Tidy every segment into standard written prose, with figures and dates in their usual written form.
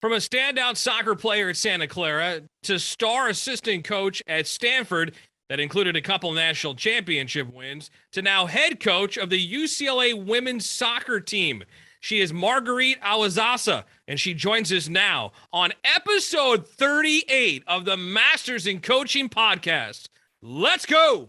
From a standout soccer player at Santa Clara to star assistant coach at Stanford that included a couple national championship wins to now head coach of the UCLA women's soccer team. She is Margueritte Aozasa, and she joins us now on episode 38 of the Masters in Coaching podcast. Let's go!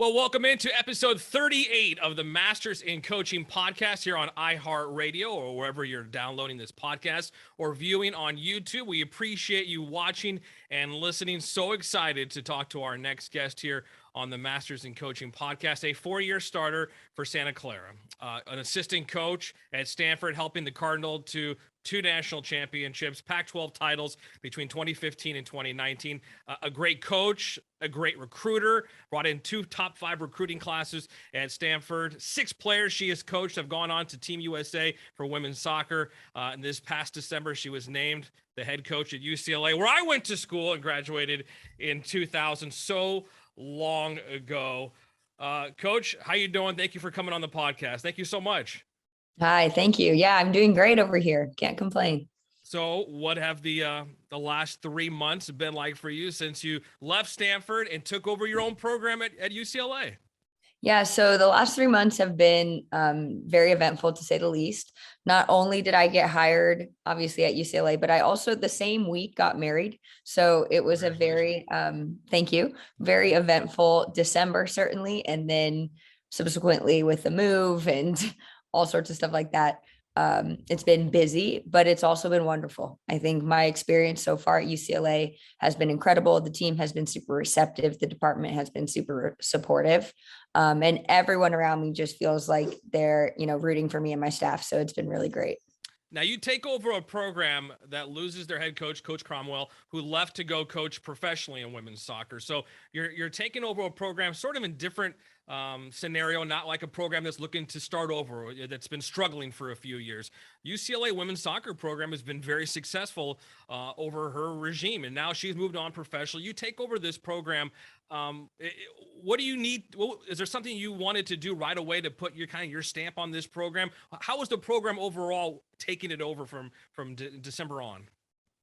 Well, welcome into episode 38 of the Masters in Coaching podcast here on iHeartRadio or wherever you're downloading this podcast or viewing on YouTube. We appreciate you watching and listening. So excited to talk to our next guest here on the Masters in Coaching podcast, a four-year starter for Santa Clara, an assistant coach at Stanford, helping the Cardinal to two national championships, Pac-12 titles between 2015 and 2019. A great coach, a great recruiter, brought in two top 5 recruiting classes at Stanford. 6 players she has coached have gone on to Team USA for women's soccer. And this past December, she was named the head coach at UCLA, where I went to school and graduated in 2000, so long ago. Coach, how you doing? Thank you for coming on the podcast. Thank you so much. Hi, thank you. Yeah, I'm doing great over here. Can't complain. So what have the last 3 months been like for you since you left Stanford and took over your own program at UCLA? Yeah, so the last 3 months have been very eventful, to say the least. Not only did I get hired, obviously, at UCLA, but I also the same week got married. So it was a very, thank you, very eventful December, certainly. And then subsequently with the move and all sorts of stuff like that. It's been busy, but it's also been wonderful. I think my experience so far at UCLA has been incredible. The team has been super receptive. The department has been super supportive. And everyone around me just feels like they're, rooting for me and my staff. So it's been really great. Now you take over a program that loses their head coach, Coach Cromwell, who left to go coach professionally in women's soccer. So you're taking over a program sort of in different scenario, not like a program that's looking to start over, that's been struggling for a few years. UCLA women's soccer program has been very successful over her regime, and now she's moved on professionally. You take over this program. What do you need? Is there something you wanted to do right away to put your stamp on this program? How was the program overall taking it over from December on?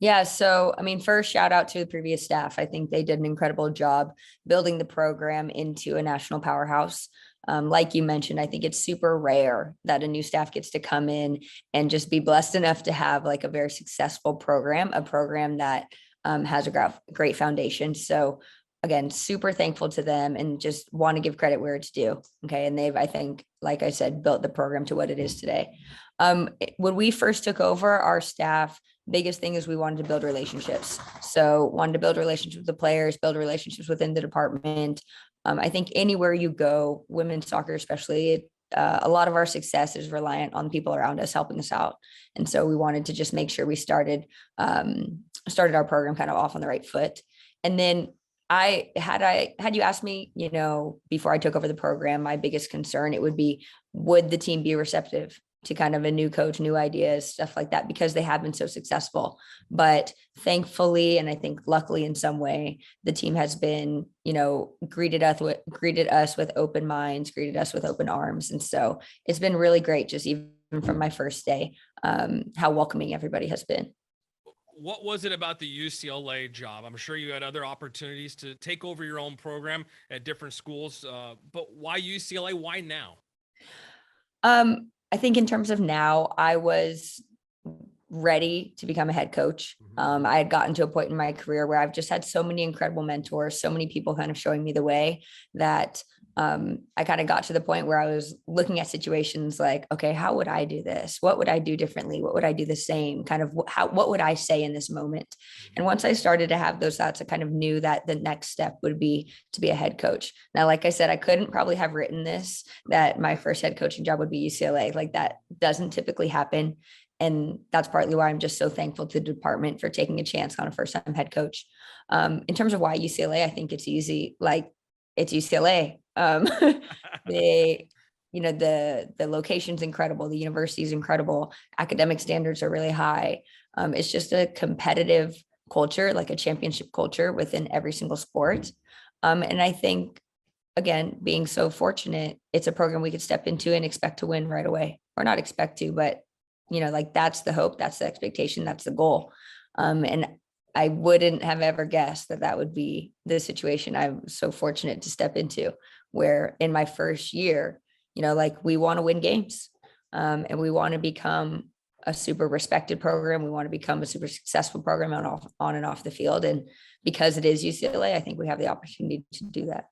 Yeah. So, first shout out to the previous staff. I think they did an incredible job building the program into a national powerhouse. Like you mentioned, I think it's super rare that a new staff gets to come in and just be blessed enough to have like a very successful program, a program that has a great foundation. So again, super thankful to them and just want to give credit where it's due. Okay. And they've, I think, like I said, built the program to what it is today. When we first took over, our staff, biggest thing is we wanted to build relationships. So wanted to build relationships with the players, build relationships within the department. I think anywhere you go, women's soccer especially, a lot of our success is reliant on people around us helping us out. And so we wanted to just make sure we started our program kind of off on the right foot. And then had you asked me, before I took over the program, my biggest concern, it would be, would the team be receptive to kind of a new coach, new ideas, stuff like that, because they have been so successful. But thankfully, and I think luckily in some way, the team has been, greeted us with open minds, greeted us with open arms. And so it's been really great, just even from my first day, how welcoming everybody has been. What was it about the UCLA job? I'm sure you had other opportunities to take over your own program at different schools, but why UCLA? Why now? I think in terms of now, I was ready to become a head coach. I had gotten to a point in my career where I've just had so many incredible mentors, so many people kind of showing me the way that I kind of got to the point where I was looking at situations like, okay, how would I do this? What would I do differently? What would I do the same? Kind of what would I say in this moment? And once I started to have those thoughts, I kind of knew that the next step would be to be a head coach. Now, like I said, I couldn't probably have written this, that my first head coaching job would be UCLA. Like that doesn't typically happen. And that's partly why I'm just so thankful to the department for taking a chance on a first-time head coach. In terms of why UCLA, I think it's easy. Like, it's UCLA. The location's incredible. The university is incredible. Academic standards are really high. It's just a competitive culture, like a championship culture within every single sport. And I think again, being so fortunate, it's a program we could step into and expect to win right away, or not expect to, but like that's the hope, that's the expectation, that's the goal. And I wouldn't have ever guessed that that would be the situation I'm so fortunate to step into, where in my first year, like we want to win games, and we want to become a super respected program. We want to become a super successful program on and off the field. And because it is UCLA, I think we have the opportunity to do that.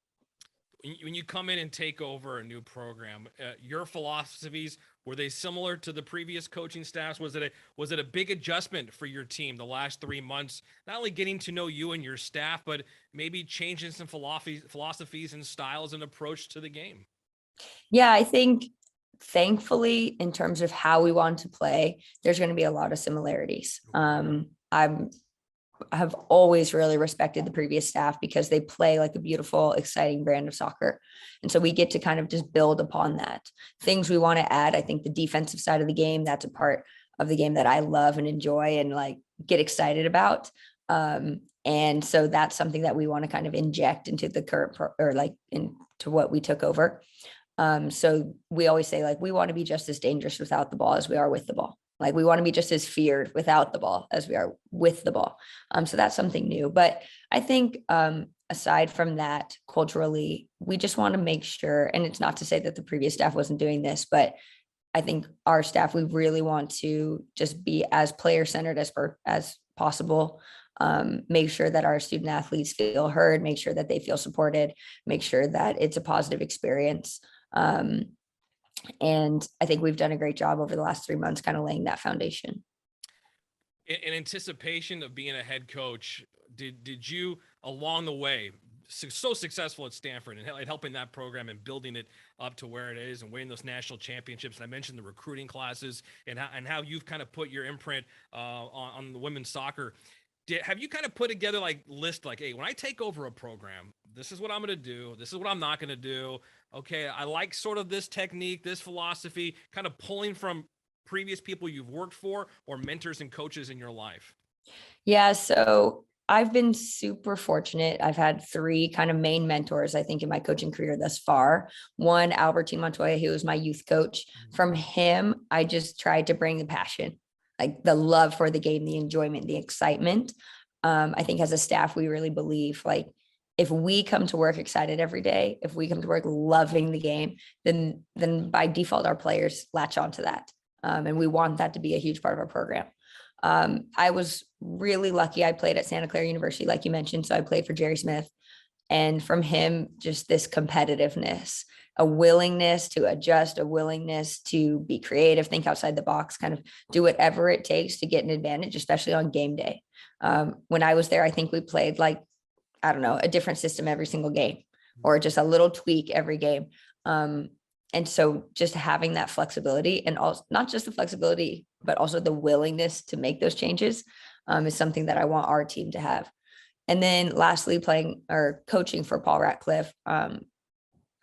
When you come in and take over a new program, your philosophies, were they similar to the previous coaching staffs? Was it a big adjustment for your team the last 3 months, not only getting to know you and your staff, but maybe changing some philosophies and styles and approach to the game? Yeah, I think thankfully, in terms of how we want to play, there's going to be a lot of similarities. I have always really respected the previous staff because they play like a beautiful, exciting brand of soccer. And so we get to kind of just build upon that. Things we want to add, I think the defensive side of the game, that's a part of the game that I love and enjoy and like get excited about. And so that's something that we want to kind of inject into the current or like into what we took over. So we always say like we want to be just as dangerous without the ball as we are with the ball. Like we want to be just as feared without the ball as we are with the ball. So that's something new. But I think aside from that, culturally, we just want to make sure, and it's not to say that the previous staff wasn't doing this, but I think our staff, we really want to just be as player centered as possible. Make sure that our student athletes feel heard, make sure that they feel supported, make sure that it's a positive experience. And I think we've done a great job over the last 3 months, kind of laying that foundation. In anticipation of being a head coach, did you along the way, so successful at Stanford and helping that program and building it up to where it is and winning those national championships? And I mentioned the recruiting classes and how you've kind of put your imprint on the women's soccer. Have you kind of put together like list like, hey, when I take over a program, this is what I'm going to do. This is what I'm not going to do. Okay, I like sort of this technique, this philosophy, kind of pulling from previous people you've worked for or mentors and coaches in your life? Yeah, so I've been super fortunate. I've had 3 kind of main mentors, I think, in my coaching career thus far. One, Albertine Montoya, who was my youth coach. From him, I just tried to bring the passion, like the love for the game, the enjoyment, the excitement. I think as a staff, we really believe like if we come to work excited every day, if we come to work loving the game, then by default, our players latch onto that. And we want that to be a huge part of our program. I was really lucky. I played at Santa Clara University, like you mentioned. So I played for Jerry Smith. And from him, just this competitiveness, a willingness to adjust, a willingness to be creative, think outside the box, kind of do whatever it takes to get an advantage, especially on game day. When I was there, I think we played like, I don't know, a different system every single game or just a little tweak every game. And so just having that flexibility and also not just the flexibility, but also the willingness to make those changes is something that I want our team to have. And then lastly, playing or coaching for Paul Ratcliffe.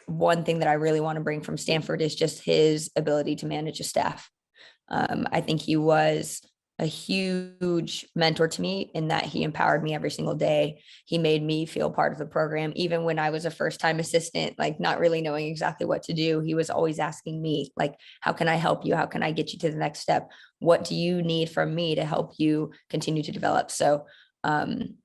One thing that I really want to bring from Stanford is just his ability to manage a staff. I think he was a huge mentor to me in that he empowered me every single day. He made me feel part of the program. Even when I was a first-time assistant, like not really knowing exactly what to do, he was always asking me, like, how can I help you? How can I get you to the next step? What do you need from me to help you continue to develop? So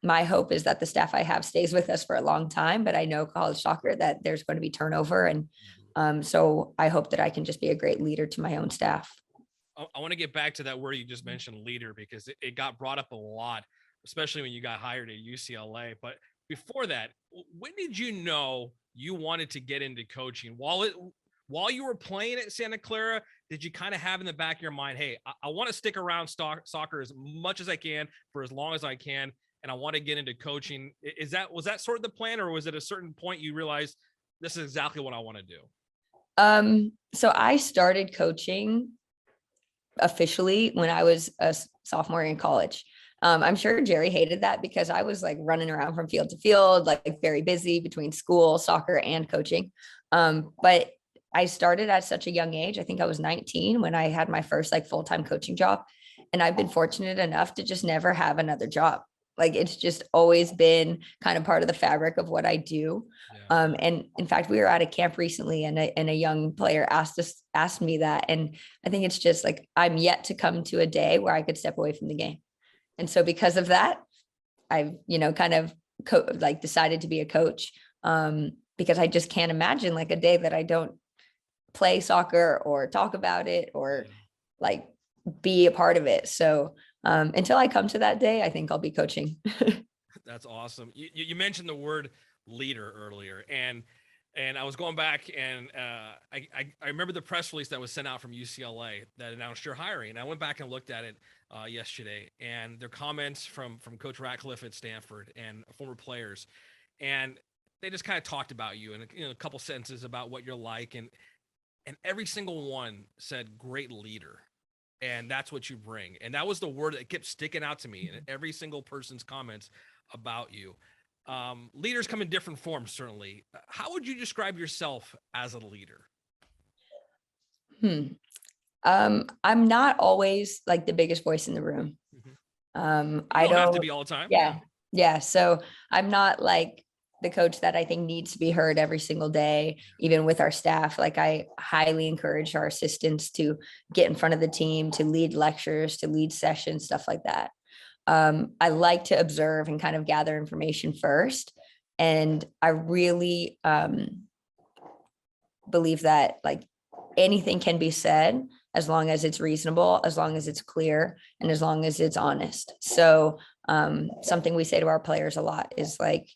my hope is that the staff I have stays with us for a long time, but I know college soccer that there's going to be turnover. And so I hope that I can just be a great leader to my own staff. I want to get back to that word you just mentioned, leader, because it got brought up a lot, especially when you got hired at UCLA. But before that, when did you know you wanted to get into coaching? While you were playing at Santa Clara, did you kind of have in the back of your mind, hey, I want to stick around soccer as much as I can for as long as I can, and I want to get into coaching? Was that sort of the plan, or was it a certain point you realized this is exactly what I want to do? So I started coaching officially when I was a sophomore in college. I'm sure Jerry hated that because I was like running around from field to field, like very busy between school, soccer, and coaching. But I started at such a young age. I think I was 19 when I had my first like full-time coaching job. And I've been fortunate enough to just never have another job. Like it's just always been kind of part of the fabric of what I do. Yeah. And in fact, we were at a camp recently and a young player asked me that. And I think it's just like, I'm yet to come to a day where I could step away from the game. And so because of that, I've, kind of like decided to be a coach, because I just can't imagine like a day that I don't play soccer or talk about it or like be a part of it. So until I come to that day, I think I'll be coaching. That's awesome. You mentioned the word leader earlier, and I was going back and I remember the press release that was sent out from UCLA that announced your hiring. And I went back and looked at it yesterday, and their comments from Coach Ratcliffe at Stanford and former players, and they just kind of talked about you and a couple sentences about what you're like, and every single one said great leader. And that's what you bring. And that was the word that kept sticking out to me in every single person's comments about you. Leaders come in different forms, certainly. How would you describe yourself as a leader? I'm not always like the biggest voice in the room. I don't have to be all the time. Yeah. So I'm not like the coach that I think needs to be heard every single day, even with our staff. Like I highly encourage our assistants to get in front of the team, to lead lectures, to lead sessions, stuff like that. I like to observe and kind of gather information first. And I really believe that like anything can be said as long as it's reasonable, as long as it's clear, and as long as it's honest. So something we say to our players a lot is like,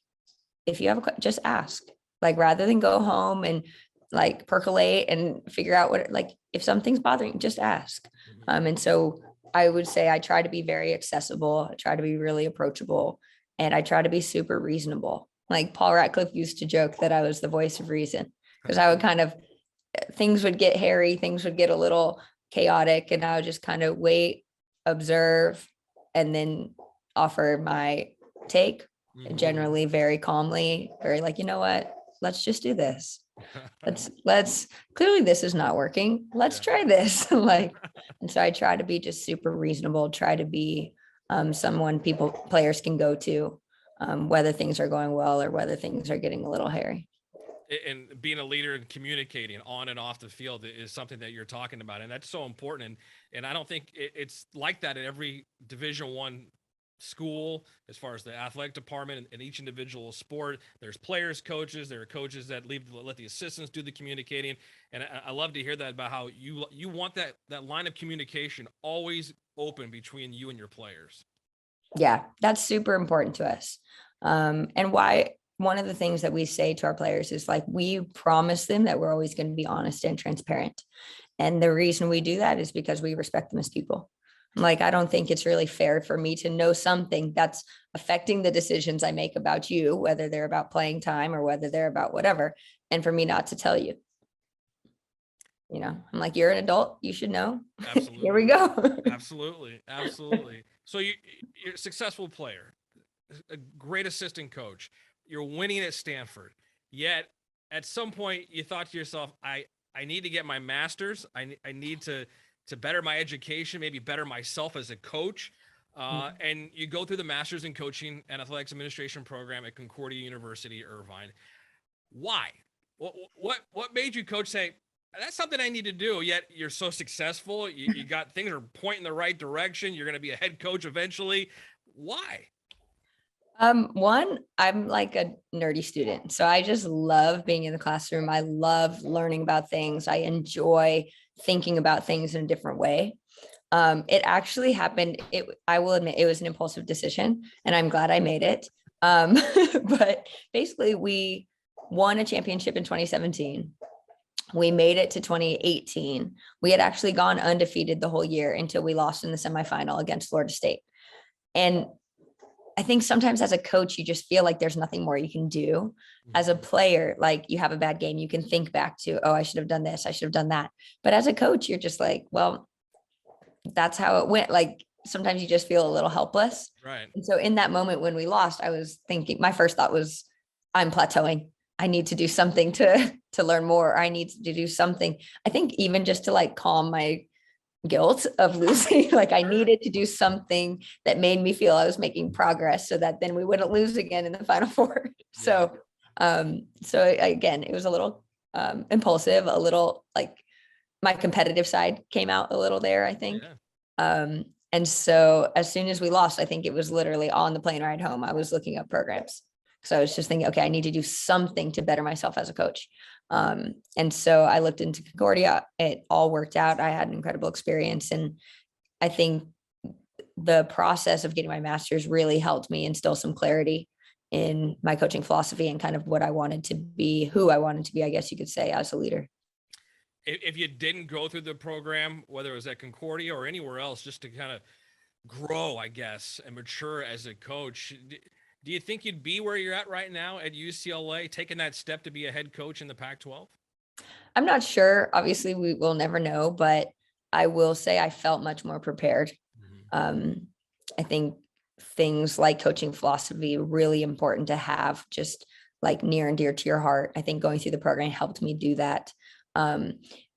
if you have just ask, like rather than go home and like percolate and figure out what, like if something's bothering you, just ask. And so I would say I try to be very accessible. I try to be really approachable, and I try to be super reasonable. Like Paul Ratcliffe used to joke that I was the voice of reason, because I would kind of, things would get hairy, things would get a little chaotic, and I would just kind of wait, observe, and then offer my take. Generally very calmly, very like, you know what, let's just do this. Let's clearly this is not working. Let's try this. Like, and so I try to be just super reasonable, try to be someone players can go to, whether things are going well or whether things are getting a little hairy. And being a leader and communicating on and off the field is something that you're talking about. And that's so important. And I don't think it's like that in every Division I school, as far as the athletic department and each individual sport. There's players, coaches, there are coaches that let the assistants do the communicating. And I love to hear that about how you want that line of communication always open between you and your players. Yeah, that's super important to us. And why one of the things that we say to our players is like, we promise them that we're always going to be honest and transparent. And the reason we do that is because we respect them as people. Like, I don't think it's really fair for me to know something that's affecting the decisions I make about you, whether they're about playing time or whether they're about whatever, and for me not to tell you. I'm like, you're an adult, you should know. Absolutely. Here we go. Absolutely. So you're a successful player, a great assistant coach. You're winning at Stanford. Yet at some point you thought to yourself, I need to get my master's. I need to better my education, maybe better myself as a coach. And you go through the master's in coaching and athletics administration program at Concordia University Irvine. Why? What made you, coach, say, that's something I need to do? Yet you're so successful. You got things are pointing the right direction. You're going to be a head coach eventually. Why? One, I'm like a nerdy student. So I just love being in the classroom. I love learning about things. I enjoy thinking about things in a different way. It actually happened. I will admit it was an impulsive decision, and I'm glad I made it. But basically we won a championship in 2017. We made it to 2018. We had actually gone undefeated the whole year until we lost in the semifinal against Florida State. And I think sometimes as a coach, you just feel like there's nothing more you can do. As a player, like you have a bad game, you can think back to, oh, I should have done this, I should have done that. But as a coach, you're just like, well, that's how it went. Like sometimes you just feel a little helpless. Right. And so in that moment when we lost, I was thinking, my first thought was, I'm plateauing. I need to do something to learn more. I need to do something. I think even just to like calm my guilt of losing. Like I needed to do something that made me feel I was making progress so that then we wouldn't lose again in the Final Four. So, again, it was a little impulsive, a little like my competitive side came out a little there, I think. And so as soon as we lost, I think it was literally on the plane ride home, I was looking up programs. So I was just thinking, okay, I need to do something to better myself as a coach. And so I looked into Concordia. It all worked out. I had an incredible experience. And I think the process of getting my master's really helped me instill some clarity in my coaching philosophy and kind of what I wanted to be, who I wanted to be, I guess you could say, as a leader. If you didn't go through the program, whether it was at Concordia or anywhere else, just to kind of grow, I guess, and mature as a coach, do you think you'd be where you're at right now at UCLA, taking that step to be a head coach in the Pac-12? I'm not sure. Obviously, we will never know, but I will say I felt much more prepared. I think things like coaching philosophy really important to have, just like near and dear to your heart. I think going through the program helped me do that.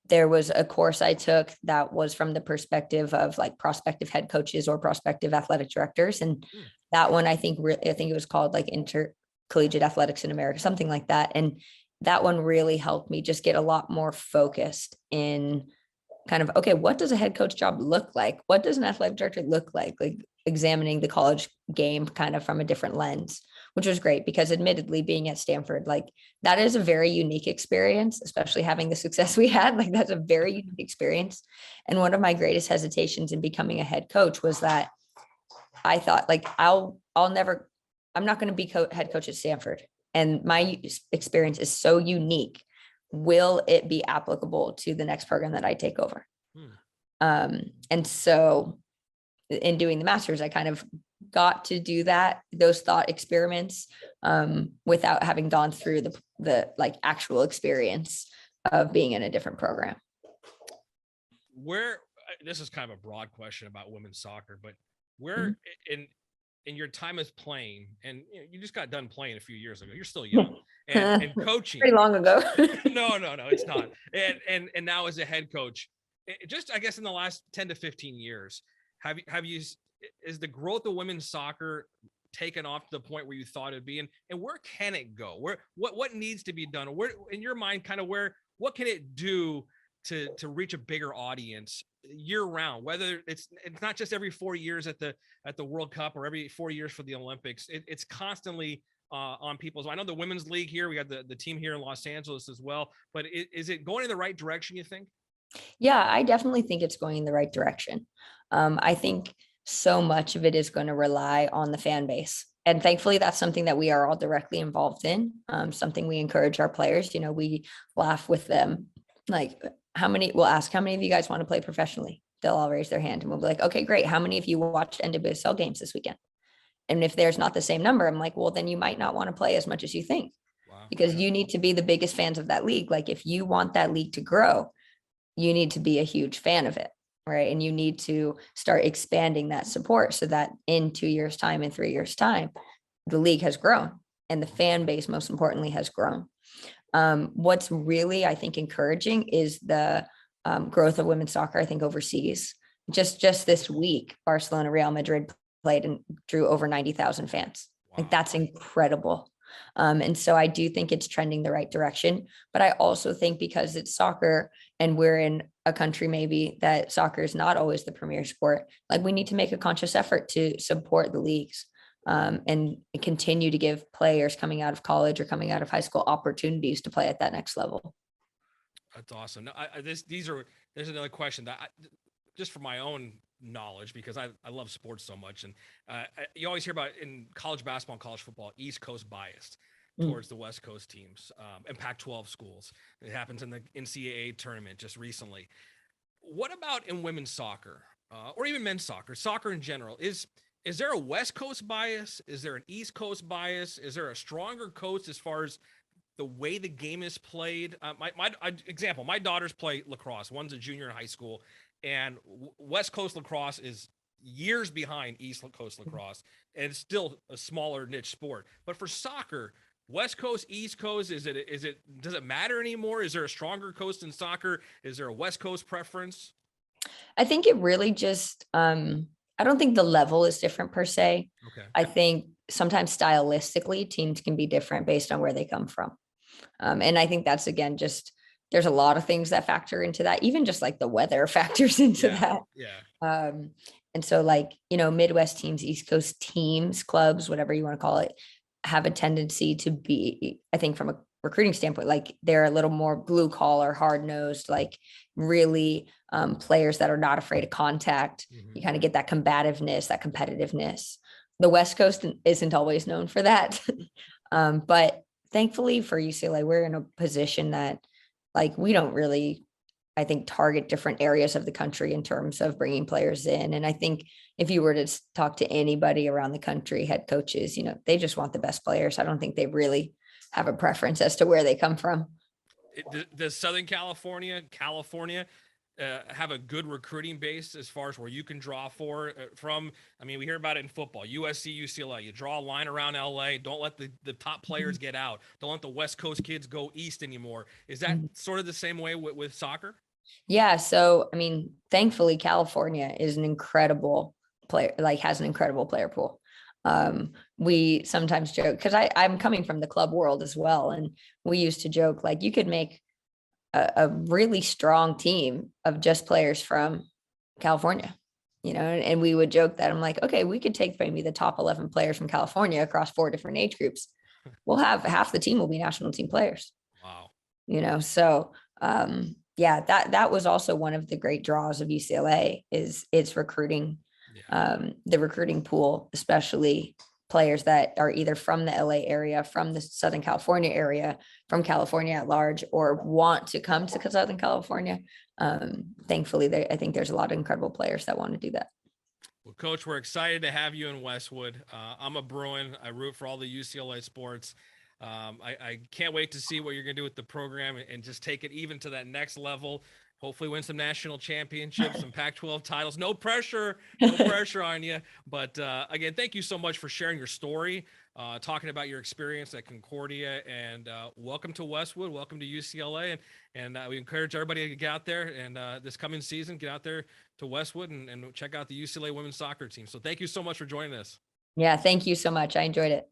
There was a course I took that was from the perspective of like prospective head coaches or prospective athletic directors. And that one, I think it was called like Intercollegiate Athletics in America, something like that. And that one really helped me just get a lot more focused in kind of, okay, what does a head coach job look like? What does an athletic director look like? Like examining the college game kind of from a different lens, which was great because admittedly being at Stanford, like that is a very unique experience, especially having the success we had. Like that's a very unique experience. And one of my greatest hesitations in becoming a head coach was that I thought like, I'm not going to be head coach at Stanford. And my experience is so unique. Will it be applicable to the next program that I take over? And so in doing the master's, I kind of got to do those thought experiments without having gone through the like actual experience of being in a different program. This is kind of a broad question about women's soccer, but where in your time as playing, and you just got done playing a few years ago, you're still young, and coaching pretty long ago. no, it's not. And now as a head coach, just I guess in the last 10 to 15 years, is the growth of women's soccer taken off to the point where you thought it'd be, and where can it go? What needs to be done? Where in your mind, kind of what can it do to reach a bigger audience year round, whether it's not just every 4 years at the World Cup or every 4 years for the Olympics. It's constantly on people's. I know the women's league here, we got the team here in Los Angeles as well, but is it going in the right direction, you think? Yeah, I definitely think it's going in the right direction. I think so much of it is going to rely on the fan base. And thankfully, that's something that we are all directly involved in, something we encourage our players. We laugh with them. Like, we'll ask, how many of you guys want to play professionally? They'll all raise their hand and we'll be like, okay, great. How many of you watched NWSL games this weekend? And if there's not the same number, I'm like, well, then you might not want to play as much as you think. Wow. Because you need to be the biggest fans of that league. Like if you want that league to grow, you need to be a huge fan of it. Right. And you need to start expanding that support so that in 2 years' time, in 3 years' time, the league has grown and the fan base, most importantly, has grown. What's really, I think, encouraging is the growth of women's soccer, I think, overseas. Just this week, Barcelona, Real Madrid played and drew over 90,000 fans. Wow. Like that's incredible. And so I do think it's trending the right direction, but I also think because it's soccer and we're in a country maybe that soccer is not always the premier sport, like we need to make a conscious effort to support the leagues and continue to give players coming out of college or coming out of high school opportunities to play at that next level. That's awesome. No, there's another question that just for my own knowledge, because I love sports so much. And you always hear about in college basketball and college football, East Coast biased towards the West Coast teams and Pac-12 schools. It happens in the NCAA tournament just recently. What about in women's soccer or even men's soccer in general? Is there a West Coast bias? Is there an East Coast bias? Is there a stronger coast as far as the way the game is played? My daughters play lacrosse. One's a junior in high school, and West Coast lacrosse is years behind East Coast lacrosse, and it's still a smaller niche sport. But for soccer, West Coast, East Coast, does it matter anymore? Is there a stronger coast in soccer? Is there a West Coast preference? I think it really just, I don't think the level is different per se. Okay. I think sometimes stylistically teams can be different based on where they come from. And I think that's again, just there's a lot of things that factor into that, even just like the weather factors into Yeah. that. Yeah. Um, and so like, Midwest teams, East Coast teams, clubs, whatever you want to call it, have a tendency to be, I think from a recruiting standpoint, like they're a little more blue collar, hard nosed, like really players that are not afraid of contact. Mhm. You kind of get that combativeness, that competitiveness. The West Coast isn't always known for that. But thankfully for UCLA, we're in a position that like we don't really, I think, target different areas of the country in terms of bringing players in. And I think if you were to talk to anybody around the country, head coaches, they just want the best players. I don't think they really have a preference as to where they come from. Does Southern California have a good recruiting base as far as where you can draw from? I mean, we hear about it in football, USC, UCLA. You draw a line around LA. Don't let the top players get out. Don't let the West Coast kids go east anymore. Is that sort of the same way with soccer? Yeah. So, I mean, thankfully, California is an incredible player, like has an incredible player pool. We sometimes joke because I'm coming from the club world as well. And we used to joke like you could make a really strong team of just players from California, and we would joke that I'm like, okay, we could take maybe the top 11 players from California across 4 different age groups. We'll have half the team will be national team players. Wow. So yeah, that was also one of the great draws of UCLA is its recruiting, the recruiting pool, especially players that are either from the LA area, from the Southern California area, from California at large, or want to come to Southern California. Thankfully, I think there's a lot of incredible players that want to do that. Well, Coach, we're excited to have you in Westwood. I'm a Bruin. I root for all the UCLA sports. I can't wait to see what you're going to do with the program and just take it even to that next level. Hopefully win some national championships, some Pac-12 titles. No pressure on you. But again, thank you so much for sharing your story, talking about your experience at Concordia, and welcome to Westwood. Welcome to UCLA. And we encourage everybody to get out there and this coming season, get out there to Westwood and check out the UCLA women's soccer team. So thank you so much for joining us. Yeah, thank you so much. I enjoyed it.